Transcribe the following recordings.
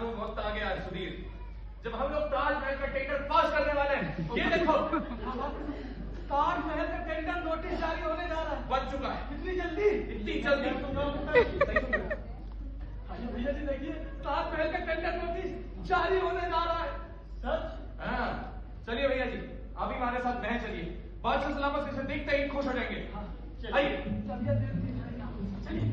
वो वक्त आ गया है सुधीर, जब हम लोग ताजमहल का टेंडर पास करने वाले हैं। ये देखो, ताजमहल का टेंडर नोटिस जारी होने जा रहा है। बन चुका है। इतनी जल्दी? इतनी जल्दी? भैया जी देखिए, ताजमहल का टेंडर नोटिस जारी होने जा रहा है। सच? हाँ, चलिए भैया जी, अभी हमारे साथ बहन चलिए, बादशाह सलामत इसे देखते ही खुश हो जाएंगे। आइए। चलिए।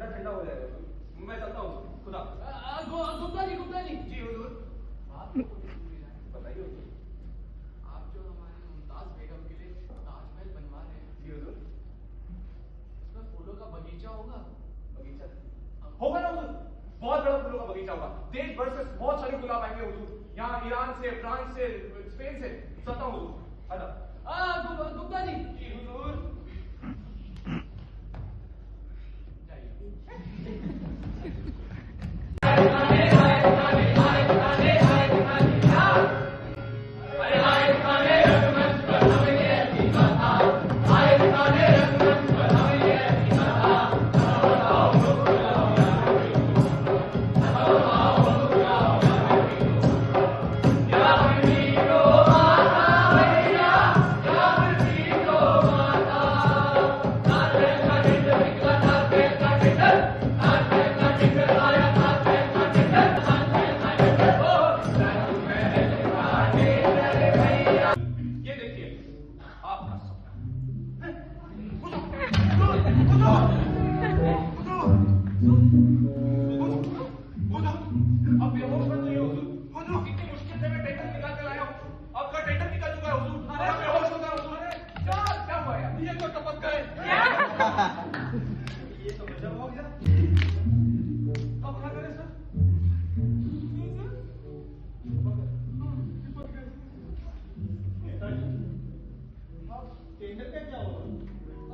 ठंडा हो जाएगा। मैं चलता हूँ। खुदा। गुप्ता जी। जी हुजूर। बताइए हुजूर। आप जो हमारी मुमताज बेगम के लिए ताजमहल बनवा रहे हैं। जी हुजूर। उसमें फूलों का बगीचा होगा? बगीचा होगा ना हुजूर, बहुत बड़ा फूलों का बगीचा होगा। देश भर से बहुत सारे गुलाब आएंगे हुजूर, यहाँ ईरान से, फ्रांस से, स्पेन से। चलता हूँ हुजूर। अदा। गुप्ता जी। जी हुजूर।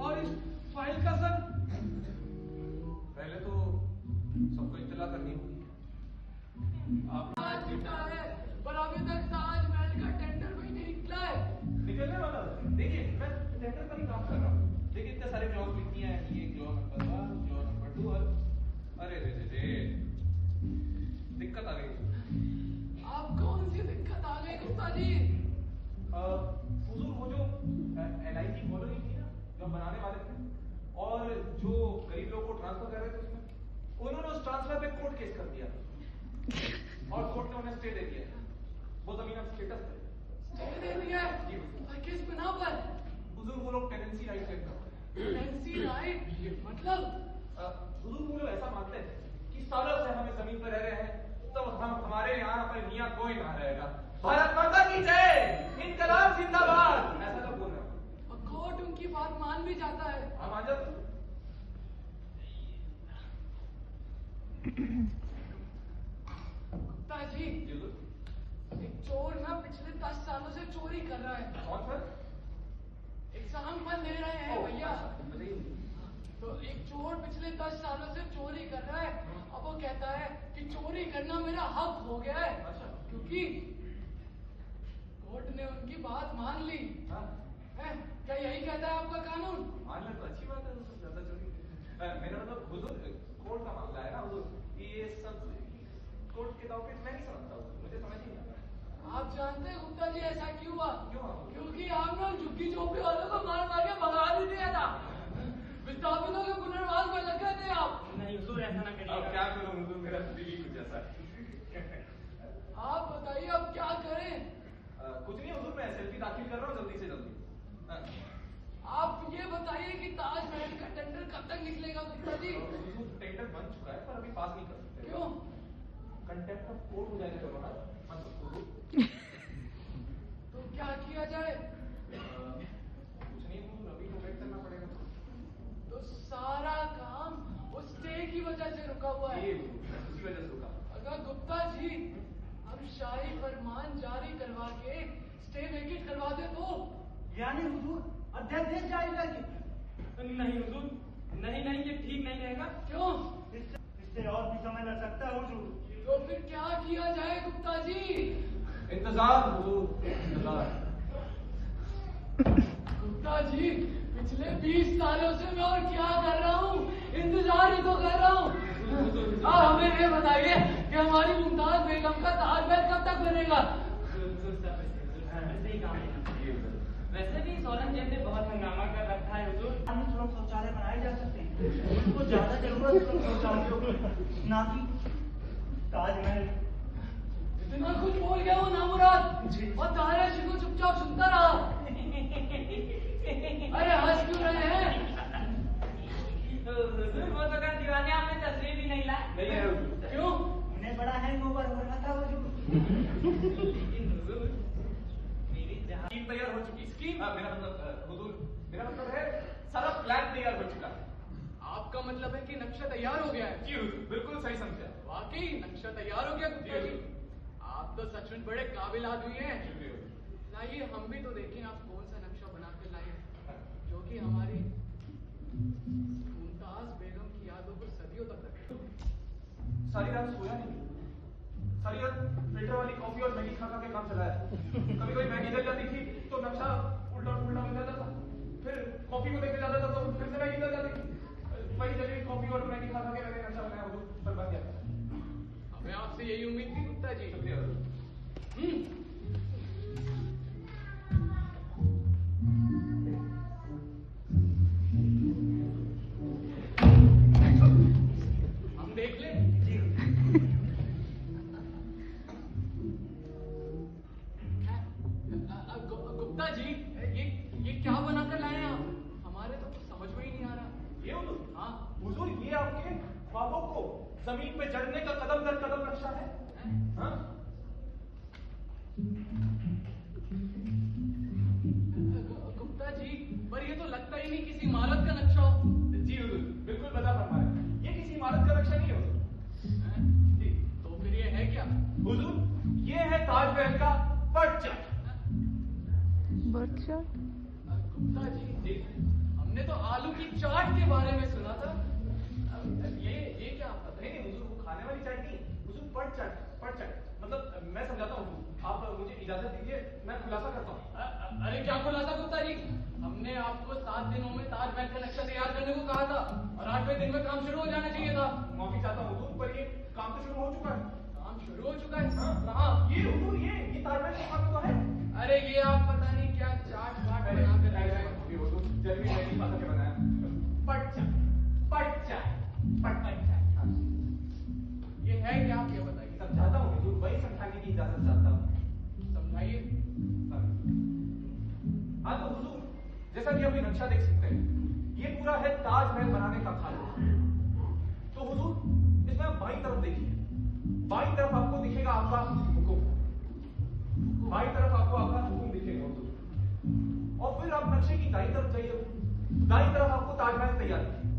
और इस फाइल का सर? पहले तो सबको इत्तला करनी होगी। आप आज जुटा है, पर अभी तक ताजमहल का टेंडर भी नहीं निकला है। निकलने वाला है। देखिए, मैं टेंडर पर ही काम कर रहा हूँ। देखिए इतने सारे क्लॉज लिखती हैं, ये क्लॉज नंबर 1, क्लॉज नंबर 2 और अरे रे दिक्कत आ गई। आप कौन सी दिक्कत आ गई गुप्ता जी? हुजूर, वो जो LIC कॉलोनी थी ना, जो हम बनाने वाले थे, और जो गरीब लोगों को ट्रांसफर कर रहे थे उसमें, उन्होंने उस ट्रांसफर पे कोर्ट केस कर दिया और कोर्ट ने उन्हें स्टे दे दिया। वो जमीन अब स्टेटस पे। स्टे दे दिया? जी हुजूर। किस बिना पर? हुजूर, वो लोग टेनेंसी राइट क्लेम करते हैं। टेनेंसी राइट मतलब? हुजूर, वो लोग ऐसा मानते हैं कि सालों से हम इस जमीन पर रह रहे हैं, तो हमारे यहाँ पर मियाँ कोई ना रहेगा। भारत माता की जय, इनकलाब जिंदाबाद, ऐसा लोग बोल रहे हैं। और कोर्ट उनकी बात मान भी जाता है। हम आ जाते। गुप्ता जी, एक चोर ना पिछले 10 सालों से चोरी कर रहा है। कौन सर? एग्जाम पर ले रहे हैं भैया। बताइए। तो एक चोर पिछले 10 सालों से चोरी कर रहा है। अब वो कहता है कि चोरी करना मेरा हक हो गया है। अच्छा। क्योंकि कोर्ट ने उनकी बात मान ली। हाँ। क्या यही कहता है आपका कानून? मान ले तो अच्छी बात है, तो ज्यादा चोरी। मेरा मतलब हुजूर, कोर्ट का मामला है ना हुजूर, ये सब कोर्ट के डॉक्यूमेंट मैं नहीं समझता हुजूर, मुझे समझ नहीं आता। आप जानते हैं गुप्ता जी ऐसा क्यों हुआ? क्यों? क्योंकि आपने झुग्गी झोपड़ी वालों को मार मार के भगा भी दिया था। विस्थापितों के पुनर्वास में लगे थे आप। नहीं हुजूर, ऐसा ना करिए। अब क्या करूं हुजूर, मेरा दिल ही कुछ ऐसा है। आप बताइए अब क्या करें? कुछ नहीं हुजूर, मैं SLP दाखिल कर रहा हूँ जल्दी से जल्दी। आप ये बताइए कि ताजमहल का टेंडर कब तक निकलेगा गुप्ता जी? टेंडर बन चुका है पर अभी पास नहीं कर सकते। क्यों? कंटेम्प्ट ऑफ कोर्ट हो जाएगा जब हमारा। तो क्या किया जाए? कुछ नहीं हुजूर, अभी तो वेट करना पड़ेगा। तो सारा काम उस स्टे की की वजह से रुका हुआ है। ये उसी वजह से रुका। अगर गुप्ता जी हम शाही फरमान जारी करवा के स्टे वेकेट करवा दे तो? यानी हुजूर अध्यादेश जारी करके? नहीं हुजूर, नहीं नहीं, ये ठीक नहीं रहेगा। क्यों? इससे और भी समय लग सकता है हुजूर। तो फिर क्या किया जाए गुप्ता जी? इंतजार हुजूर, इंतजार। गुप्ता जी पिछले 20 सालों से मैं और क्या कर रहा हूँ? इंतजार ही तो कर रहा हूँ। आप हमें ये बताइए कि हमारी मुमताज बेगम का ताजमहल कब तक बनेगा? वैसे ही काम है। वैसे भी औरंगजेब ने बहुत हंगामा कर रखा है हुजूर। लोग शौचालय बनाए जा सकते हैं, उनको ज्यादा जरूरत है शौचालयों की, ना कि ताजमहल। इतना कुछ बोल गया वो नामुराद और ताराशी को चुपचाप सुनता रहा। अरे हंस क्यों रहे हैं? हुजूर वो तो कर दीवाने आपने तस्वीर भी नहीं लाए। नहीं है हुजूर। क्यों? उन्हें बड़ा हैंगओवर हो रहा था हुजूर। लेकिन हुजूर मेरी जहाँ स्कीम तैयार हो चुकी। स्कीम? मेरा मतलब हुजूर, मेरा मतलब है सारा प्लान तैयार हो चुका है। आपका मतलब है कि नक्शा तैयार हो गया है? जी हुजूर, बिल्कुल सही समझा। वाकई नक्शा तैयार हो गया गुप्ता जी। आप तो सचमुच बड़े काबिल आदमी हैं। शुक्रिया हुजूर। लाइए हम भी तो देखें आप कौन सा नक्शा बना कर लाए हैं, जो कि हमारी मुमताज बेगम की यादों को सदियों तक रखे। सारी रात सोया नहीं, सारी रात फिल्टर वाली कॉफी और मैगी खा खा के काम चलाया। कभी कभी मैगी जल जाती थी तो नक्शा उल्टा उल्टा बन जाता था, फिर कॉफी को देखने जाता था तो फिर से मैगी जल जाती थी। वही जली हुई कॉफी और मैगी खा खा के मैंने नक्शा बनाया हुजूर, पर बन गया। हमें आपसे यही उम्मीद थी गुप्ता जी। शुक्रिया हुजूर। हम देख लें? जी गुप्ता जी ये क्या बना कर लाए हैं आप? हमारे तो कुछ समझ में ही नहीं आ रहा। ये हुजूर? हाँ। हुजूर ये आपके ख्वाबों को जमीन पे जड़ने का कदम दर कदम नक्शा है। हाँ? गुप्ता जी पर ये तो लगता ही नहीं किसी इमारत का नक्शा हो। जी हुजूर, बिल्कुल बता फरमा रहे हैं। ये किसी इमारत का नक्शा नहीं है हुजूर। हैं? जी तो फिर ये है क्या? हुजूर, ये है ताजमहल का पटचाट। गुप्ता जी जी हमने तो आलू की चाट के बारे में सुना था। ये क्या पता नहीं नहीं हुजूर, वो खाने वाली चाट नहीं हुजूर, पटचाट। पटचाट मतलब मैं समझाता हूँ हुजूर, आप मुझे इजाजत दीजिए, मैं खुलासा करता हूँ। अरे क्या खुलासा गुप्ता जी? हमने आपको 7 दिनों में ताजमहल का नक्शा तैयार करने को कहा था और 8वें दिन में काम शुरू हो जाना चाहिए था। माफी चाहता हूँ हुजूर, पर ये काम तो शुरू हो चुका है। काम शुरू हो चुका है? हाँ? कहाँ? ये हुजूर, ये ताजमहल के सामने तो है। अरे ये आप पता नहीं क्या चाट वाट बना कर लाए हैं। ये हुजूर, जल भी मैंने खा के बनाया। पटचाट, पटचाट, पटचाट। हाँ। ये है क्या आप ये बताइए। समझाता हूँ हुजूर, वही समझाने की इजाजत चाहता हूँ। समझाइए। हाँ तो हुजूर, जैसा कि अभी नक्शा देख सकते हैं, ये पूरा है ताजमहल बनाने का खाका। तो हुजूर, इसमें आप बाईं तरफ देखिए, बाईं तरफ आपको दिखेगा आपका हुक्म, बाईं तरफ आपको आपका हुक्म दिखेगा हुजूर। और फिर आप नक्शे की दाईं तरफ जाइए, दाईं तरफ आपको ताजमहल तैयार दिखेगा।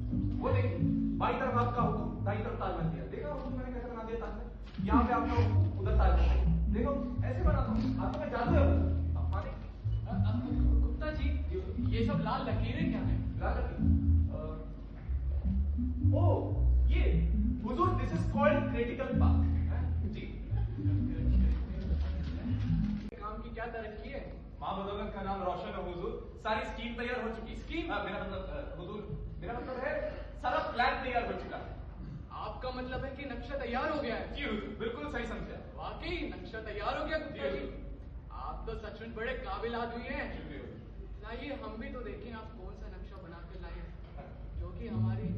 वो देखिए, बाईं तरफ आपका हुक्म, दाईं तरफ ताजमहल तैयार। देखा हुजूर मैंने कैसे बना दिया ताजमहल? यहाँ पे आपका हुक्म, उधर ताजमहल। देखो ऐसे बनाता हूँ, हाथों में जादू है हुजूर। आप माने? गुप्ता जी ये सब लाल लकीरें क्या है? लाल लकीर? ओह ये हुजूर, this is called critical path. जी काम की क्या तरक्की है? माँ बदौलत का नाम रोशन है हुजूर, सारी स्कीम तैयार हो चुकी। स्कीम? मेरा मतलब हुजूर, मेरा मतलब है सारा प्लान तैयार हो चुका है। आपका मतलब है कि नक्शा तैयार हो गया है? जी हुजूर, बिल्कुल सही समझा। वाकई नक्शा तैयार हो गया गुप्ता जी। आप तो सचमुच बड़े काबिल आदमी हैं। शुक्रिया हुजूर। लाइए हम भी तो देखें आप कौन सा नक्शा बना कर लाए हैं, जो कि हमारी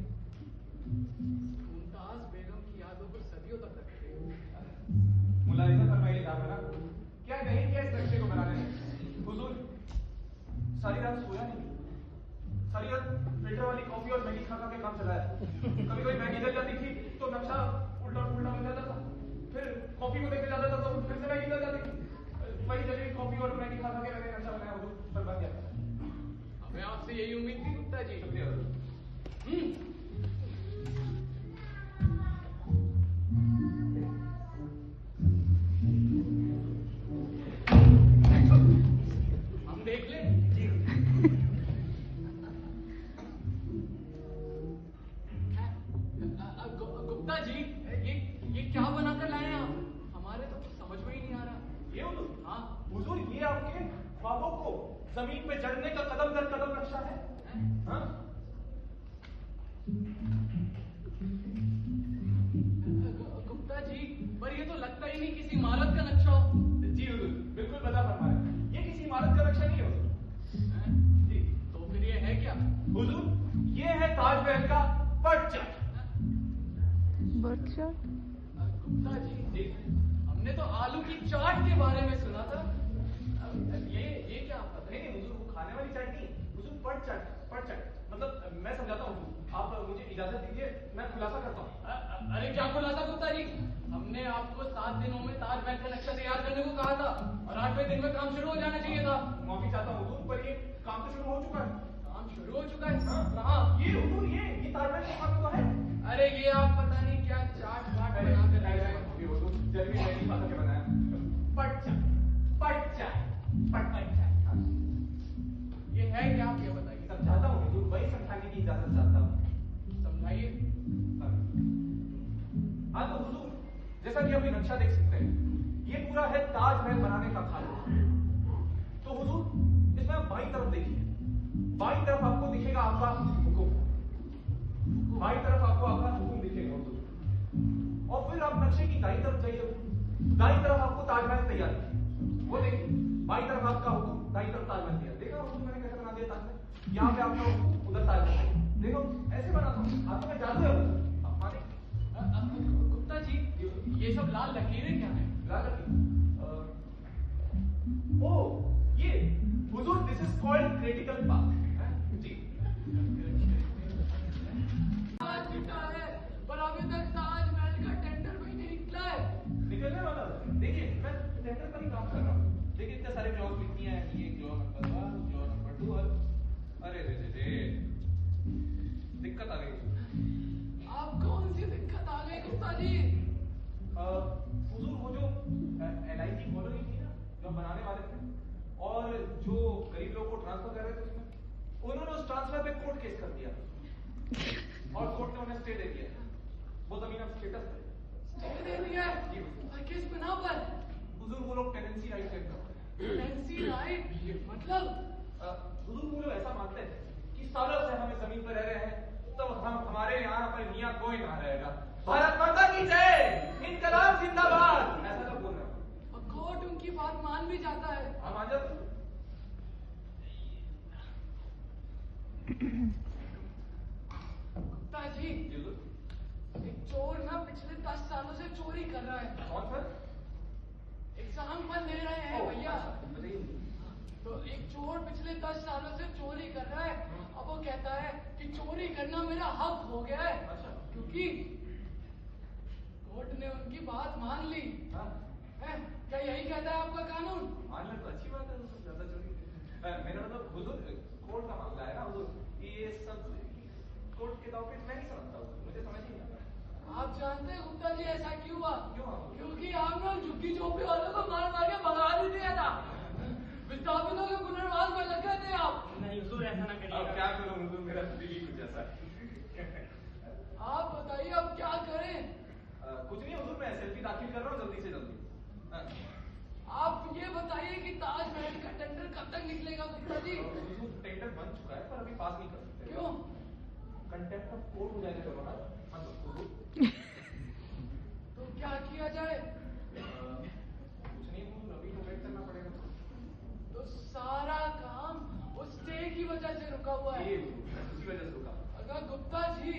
मुमताज बेगम की यादों को सदियों तक रखे। मुलाहिजा फरमाइए जाना, क्या नहीं क्या इस नक्शे को बनाने में? हुजूर, सारी रात सोया नहीं, सारी रात फिल्टर वाली कॉफी और मैगी खा खा के काम चलाया। कभी कभी मैगी जल जाती थी तो नक्शा उल्टा उल्टा बन जाता था, फिर कॉफी को देखने जाता था तो फिर से मैगी जल जाती थी। वही जली हुई कॉफी और मैगी खा खा के मैंने नक्शा बनाया हुजूर, पर बन गया। हमें आपसे यही उम्मीद थी गुप्ता जी। शुक्रिया हुजूर। गुप्ता जी, ये क्या बनाकर लाए हैं आप? हमारे तो कुछ समझ में ही नहीं आ रहा। ये हुजूर? हाँ। हुजूर, ये आपके ख्वाबों को जमीन पे जड़ने का कदम दर कदम नक्शा है। हाँ? गुप्ता जी, पर ये तो लगता ही नहीं किसी इमारत का नक्शा हो। जी हुजूर, बिल्कुल बता फरमा रहे हैं। ये किसी इमारत का नक्शा नहीं है हुजूर। जी। तो फिर ये है क्या? हुजूर, ये है ताजमहल का पटचाट। गुप्ता जी, हमने तो आलू की चाट के बारे में सुना था। ये क्या आप पता? नहीं हुजूर, वो खाने वाली चाट नहीं हुजूर, पटचाट। मतलब मैं समझाता हूँ, आप मुझे इजाजत दीजिए, मैं खुलासा करता हूँ। अरे क्या खुलासा गुप्ता जी? हमने आपको 7 दिनों में ताजमहल का नक्शा तैयार करने को कहा था और 8वें दिन में काम शुरू हो जाना चाहिए था। माफी चाहता हूँ हुजूर, पर ये काम तो शुरू हो चुका है। काम शुरू हो चुका है? हाँ, ये हुजूर, ये ताजमहल के काम तो है। अरे ये आप पता नहीं क्या चाट वाट बना कर लाए हैं। जल्दी नई भाषा के बनाया पटचाट। ये है क्या, आप ये बताइए। समझाता हूँ हुजूर, वही समझाने की इजाजत चाहता हूँ। समझाइए। हाँ तो हुजूर, जैसा कि आप ये नक्शा देख सकते हैं, ये पूरा है ताजमहल बनाने का खाका। तो हुजूर, इसमें आप बाईं तरफ देखिए। बाईं तरफ आपको दिखेगा आपका हुकुम। बाईं तरफ आपको आपका हुकुम दिखेगा हुजूर। और फिर आप नक्शे की दाईं तरफ जाइए। दाईं तरफ आपको ताजमहल तैयार है। वो देखिए, बाईं तरफ आपका हुकुम, दाईं तरफ ताजमहल तैयार। देखा हुजूर, मैंने कैसे बना दिया ताजमहल? यहाँ पे आपका हुकुम, उधर ताजमहल। देखो ऐसे बनाता हूँ, हाथों में जादू है। आप माने? गुप्ता जी, ये सब लाल लकीरें क्या है? लाल लकीर? ओ, ये हुजूर, this is called critical path. जी। आज निकला है, पर अभी तक ताजमहल का टेंडर भी नहीं निकला है। निकलने वाला है। देखिए, मैं टेंडर पर ही काम कर रहा हूँ। देखिए, इतने सारे क्लॉज लिखती हैं। ये क्लॉज नंबर 1, क्लॉज नंबर 2 और अरे रे दिक्कत आ गई। आप कौन सी दिक्कत आ गई गुप्ता जी? हुजूर, वो जो LIC कॉलोनी थी ना, जो हम बनाने वाले थे, और जो गरीब लोगों को ट्रांसफर कर रहे थे उसमें, उन्होंने उस ट्रांसफर पे कोर्ट केस कर दिया और कोर्ट ने उन्हें स्टे दे दिया। वो जमीन अब स्टेटस पे। स्टे दे दिया? जी हुजूर। और किस बिना पर? हुजूर, वो लोग टेनेंसी राइट क्लेम करते हैं। टेनेंसी राइट मतलब? हुजूर, वो लोग ऐसा मानते हैं कि सालों से हम इस जमीन पर रह रहे हैं, तो हमारे यहाँ पर मियाँ कोई ना रहेगा। भारत माता की जय, इनकलाब जिंदाबाद, ऐसा लोग बोल रहे हैं। और कोर्ट उनकी बात मान भी जाता है। हम मान जाते हैं। गुप्ता जी, जी हुजूर। एक चोर ना पिछले 10 सालों से चोरी कर रहा है। कौन सर? एग्जाम पर ले रहे हैं भैया। बताइए। तो एक चोर पिछले 10 सालों से चोरी कर रहा है। अब वो कहता है कि चोरी करना मेरा हक हो गया है। अच्छा। क्योंकि कोर्ट ने उनकी बात मान ली। हाँ। है? क्या यही कहता है आपका कानून? मान लें तो अच्छी बात है, तो ज्यादा चोरी। मेरा मतलब हुजूर, कोर्ट का मामला है ना हुजूर, ये सब कोर्ट के डॉक्यूमेंट मैं नहीं समझता हुजूर, मुझे समझ ही नहीं आता। आप जानते हैं गुप्ता जी ऐसा क्यों हुआ? क्यों हुआ? क्योंकि आपने उन झुग्गी झोपड़ी वालों को मार मार के भगा भी दिया था। विस्थापितों के पुनर्वास में लग गए थे आप। नहीं हुजूर, ऐसा ना अब करिएगा। क्या करूं हुजूर, मेरा दिल ही कुछ ऐसा है। आप बताइए अब क्या करें? कुछ नहीं हुजूर, मैं SLP दाखिल कर रहा हूँ जल्दी से जल्दी। आप ये बताइए कि ताजमहल का टेंडर कब तक निकलेगा गुप्ता जी? हुजूर, टेंडर बन चुका है पर अभी पास नहीं कर सकते। क्यों? कंटेम्प्ट ऑफ कोर्ट हो जाएगा जब हमारा। तो क्या किया जाए? कुछ नहीं हुजूर, अभी तो वेट करना पड़ेगा। तो सारा काम उस स्टे की वजह से रुका हुआ है। ये हुजूर, उसी वजह से रुका। अगर गुप्ता जी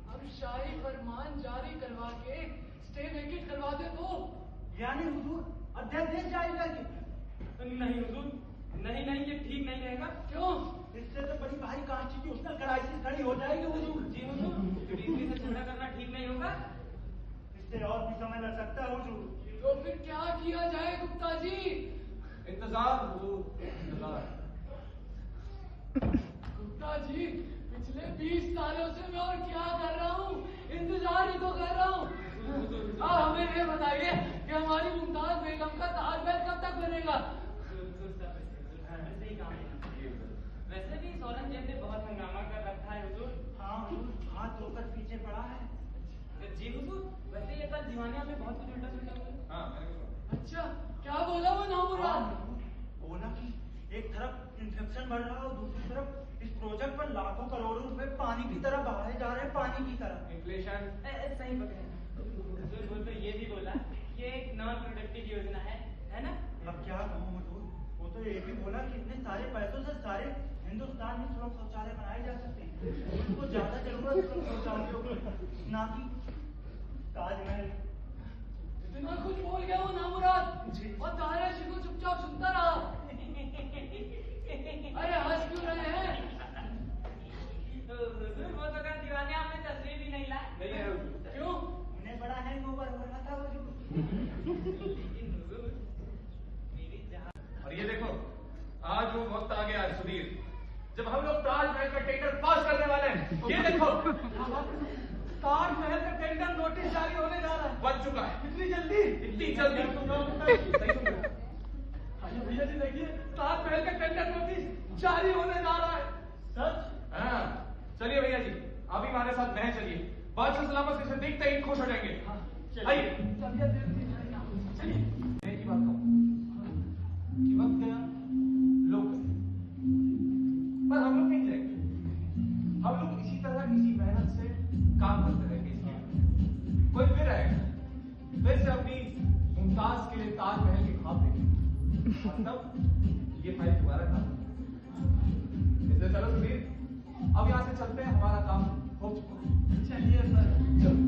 हम शाही फरमान जारी करवा के स्टे वेकेट करवा दे तो? यानी हुजूर, अध्यादेश जारी करके? नहीं हुजूर, नहीं, ये ठीक नहीं रहेगा। क्यों? इससे तो बड़ी भारी कॉन्स्टिट्यूशनल क्राइसिस खड़ी हो जाएगी हुजूर। जी हुजूर, जुडिशरी से झगड़ा करना ठीक नहीं होगा। इससे और भी समय लग सकता है हुजूर। तो फिर क्या किया जाए गुप्ता जी? इंतजार हुजूर, इंतजार। गुप्ता जी, पिछले 20 सालों से मैं और क्या कर रहा हूँ? इंतजार ही तो कर रहा हूँ। हमें ये बताइए कि हमारी मुमताज बेगम का ताजमहल कब तक बनेगा? वैसे ही काम है। वैसे भी इस औरंगजेब ने बहुत हंगामा कर रखा है हुजूर। हाँ हुजूर, हाथ धोकर पीछे पड़ा है। जी इन्फ्लेशन बढ़ रहा है और दूसरी तरफ इस प्रोजेक्ट पर लाखों करोड़ों रुपए पानी की तरह बहाए जा रहे हैं, पानी की तरह। इन्फ्लेशन सही पकड़े। हुजूर तो ये भी बोला ये एक नॉन प्रोडक्टिव योजना है ना? अब क्या कहूँ हुजूर, वो तो ये भी बोला कि इतने सारे पैसों से सारे हिंदुस्तान में सुलभ शौचालय बनाए जा सकते हैं। उनको ज्यादा जरूरत सुलभ शौचालयों की, ना कि ताजमहल। इतना कुछ बोल गया वो नामुराद और ताराशी को चुपचाप सुनता रहा। अरे हंस क्यों रहे हैं? हुजूर वो तो कर दीवाने आपने तस्वीर भी नहीं लाए। नहीं है हुजूर। क्यों? उन्हें बड़ा हैंगओवर हो रहा था हुजूर। लेकिन हुजूर मेरी जहां और ये देखो आज वो वक्त आ गया है सुधीर जब हम लोग ताजमहल का टेंडर पास करने वाले हैं। ये देखो ताजमहल का टेंडर नोटिस जारी होने जा रहा है। बन चुका है। इतनी जल्दी? इतनी जल्दी सही सुन रहे हो? अरे भैया जी देखिए, ताजमहल का टेंडर नोटिस जारी होने जा रहा है। सच? हाँ चलिए भैया जी अभी हमारे साथ महल चलिए, बादशाह सलामत इसे देखते ही खुश हो जाएंगे। आइए चलिए। मैं एक ही बात कहूँ कि वक्त गया लोग गए, पर हम लोग नहीं जाएंगे। हम लोग इसी तरह इसी मेहनत से काम करते रहेंगे। इसलिए कोई फिर आएगा फिर से अपनी मुमताज के लिए ताजमहल के ख्वाब देखेंगे और तब ये फाइल दोबारा काम इसलिए चलो सुधीर अब यहाँ से चलते हैं, हमारा काम हो चुका है। चलिए सर। चलो